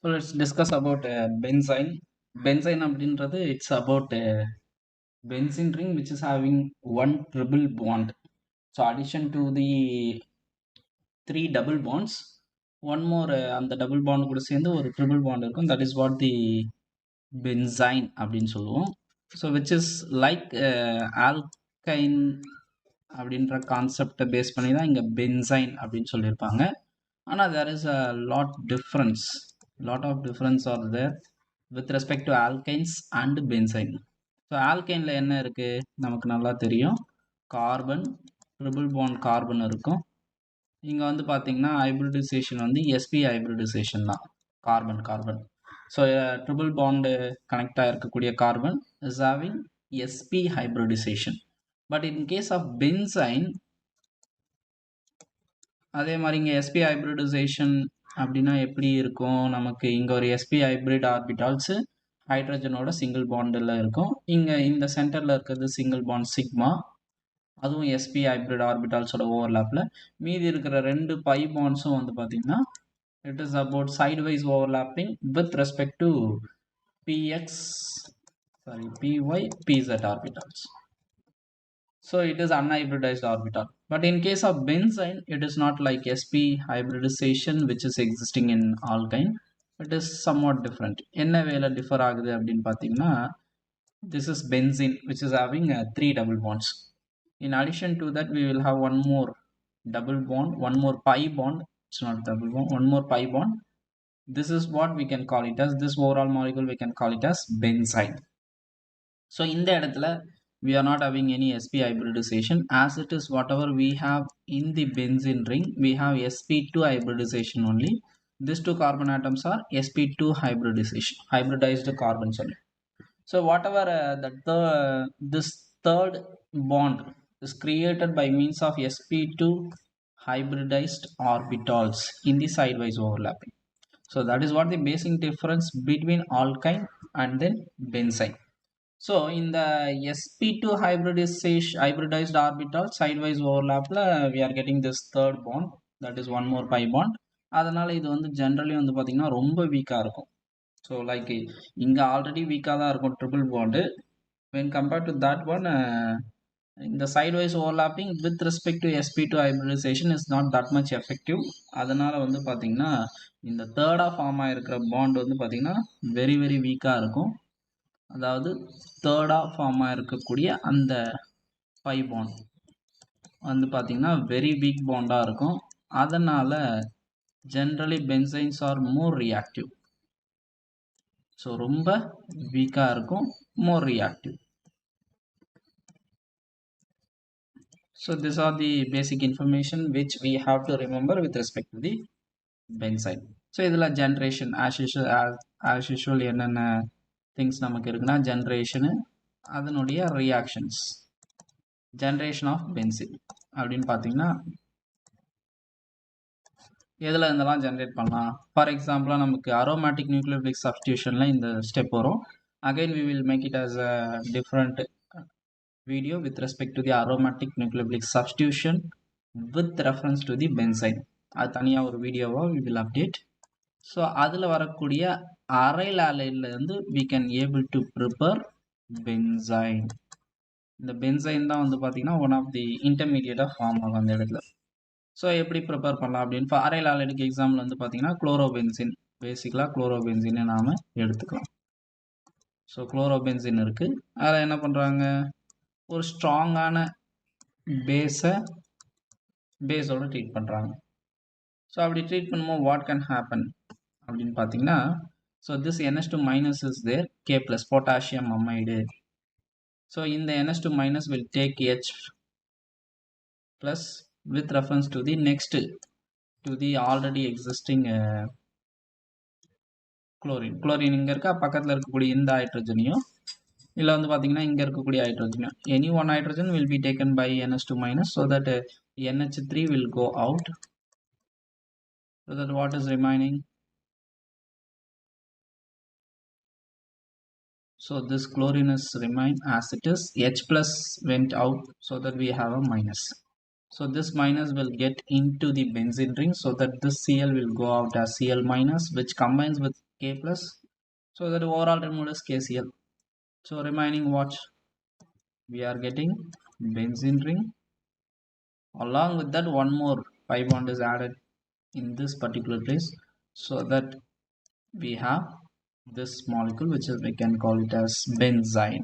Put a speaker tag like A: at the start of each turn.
A: So let's discuss about benzene. Benzene அப்படின்றது it's about a benzene ring which is having one triple bond. So addition to the three double bonds, one more அந்த double bond கூட சேர்ந்து ஒரு triple bond இருக்கும். That is what the benzene அப்படின்னு சொல்லுவோம். So which is like alkyne அப்படின்ற கான்செப்டை base பண்ணி தான் இங்கே பென்சைன் அப்படின்னு சொல்லியிருப்பாங்க. ஆனால் there is a lot of difference are there with respect to alkynes and benzene. So ஆல்கைனில் என்ன இருக்குது நமக்கு நல்லா தெரியும். கார்பன் ட்ரிபிள் பாண்ட் கார்பன் இருக்கும். இங்கே வந்து பார்த்தீங்கன்னா ஹைப்ரிடைசேஷன் வந்து sp ஹைப்ரிடைசேஷன் தான். கார்பன் ஸோ ட்ரிபிள் பாண்டு கனெக்டாக இருக்கக்கூடிய carbon is having sp hybridization. But in case of benzene அதே மாதிரி இங்கே sp ஹைப்ரிடைசேஷன் அப்படின்னா எப்படி இருக்கும்? நமக்கு இங்கே ஒரு sp ஹைப்ரிட் ஆர்பிட்டால்ஸு ஹைட்ரஜனோட சிங்கிள் பாண்டில் இருக்கும். இங்கே இந்த சென்டரில் இருக்கிறது சிங்கிள் பாண்ட் சிக்மா, அதுவும் sp ஹைப்ரிட் ஆர்பிட்டால்ஸோட ஓவர்லேப்பில். மீதி இருக்கிற ரெண்டு பை பாண்ட்ஸும் வந்து பார்த்திங்கன்னா it is about sideways overlapping with respect to py pz orbitals. So it is unhybridized orbital. But in case of benzene, it is not like sp hybridization which is existing in alkyne. It is somewhat different. என்ன வேலை differ ஆகுது அப்படின்னு பார்த்தீங்கன்னா, this is benzene which is having three double bonds. In addition to that, we will have one more double bond, one more pi bond. It's not double bond, one more pi bond. This is what we can call it as, this overall molecule we can call it as benzene. So இந்த இடத்துல we are not having any sp hybridization, as it is whatever we have in the benzene ring, we have sp2 hybridization only. These two carbon atoms are sp2 hybridization, hybridized carbons only. So whatever this third bond is created by means of sp2 hybridized orbitals in the sidewise overlapping. So that is what the basic difference between alkyne and then benzene. So in the sp2 hybridized orbital sidewise overlap we are getting this third bond, that is one more pi bond. அதனால இது வந்து generally வந்து பார்த்தீங்கன்னா ரொம்ப வீக்காக இருக்கும். So like இங்கே already வீக்காக தான் இருக்கும் triple bond. when compared to that one, இந்த sidewise overlapping with respect to sp2 hybridization is not that much effective. அதனால வந்து பார்த்தீங்கன்னா இந்த தேர்டாக ஃபார்ம் ஆகிருக்கிற பாண்ட் வந்து பார்த்தீங்கன்னா வெரி வெரி வீக்காக இருக்கும். அதாவது தேர்டாக ஃபார்ம் ஆகிருக்கக்கூடிய அந்த பை பாண்ட் வந்து பார்த்தீங்கன்னா வெரி வீக் பாண்டாக இருக்கும். அதனால் generally benzenes are more reactive. So ரொம்ப வீக்காக இருக்கும், more reactive. So these are the basic information which we have to remember with respect to the benzene. So இதில் generation as usual என்னென்ன திங்ஸ் நமக்கு இருக்குன்னா, ஜென்ரேஷனு, அதனுடைய ரியாக்ஷன்ஸ். ஜென்ரேஷன் ஆஃப் பென்சின் அப்படின்னு பார்த்தீங்கன்னா எதில் இருந்தெல்லாம் ஜென்ரேட் பண்ணலாம். ஃபார் எக்ஸாம்பிளாக நமக்கு அரோமேட்டிக் நியூக்ளியோஃபிலிக் சப்ஸ்டியூஷனில் இந்த ஸ்டெப் வரும். Again we will make it as a different video with respect to the aromatic nucleophilic substitution with reference to the benzene. அது தனியாக ஒரு வீடியோவாக we will update. ஸோ அதில் வரக்கூடிய அரைல் ஆலைட்லேருந்து we can able to prepare benzene. இந்த benzene தான் வந்து பார்த்தீங்கன்னா ஒன் ஆஃப் தி இன்டர்மீடியட்டாக ஃபார்ம் ஆகும் அந்த இடத்துல. ஸோ எப்படி ப்ரிப்பேர் பண்ணலாம் அப்படின்னு அரைல் ஆலைடுக்கு எக்ஸாம்பிள் வந்து பார்த்தீங்கன்னா குளோரோபென்சின், பேசிக்கலாக குளோரோபென்சினை நாம் எடுத்துக்கலாம். ஸோ குளோரோபென்சின் இருக்குது, அதில் என்ன பண்ணுறாங்க, ஒரு ஸ்ட்ராங்கான பேஸோட ட்ரீட் பண்ணுறாங்க. ஸோ அப்படி ட்ரீட் பண்ணும்போது வாட் கேன் ஹேப்பன் அப்படின்னு பார்த்தீங்கன்னா, so this NH2 minus is there, K plus potassium amide. So இந்த NH2 minus will take H plus with reference to the next to the already existing chlorine இங்கே இருக்கா, பக்கத்தில் இருக்கக்கூடிய இந்த ஹைட்ரஜனையும் இல்லை வந்து பார்த்தீங்கன்னா இங்கே இருக்கக்கூடிய ஹைட்ரஜனையும், any one hydrogen will be taken by NH2 minus so that NH3 will go out. So that what is remaining? So this chlorine is remain as it is, H plus went out so that we have a minus. So this minus will get into the benzene ring so that this Cl will go out as Cl minus, which combines with K plus. So that overall removal is KCl. So remaining what? We are getting benzene ring. Along with that, one more pi bond is added in this particular place, so that we have this molecule, which is, we can call it as benzene.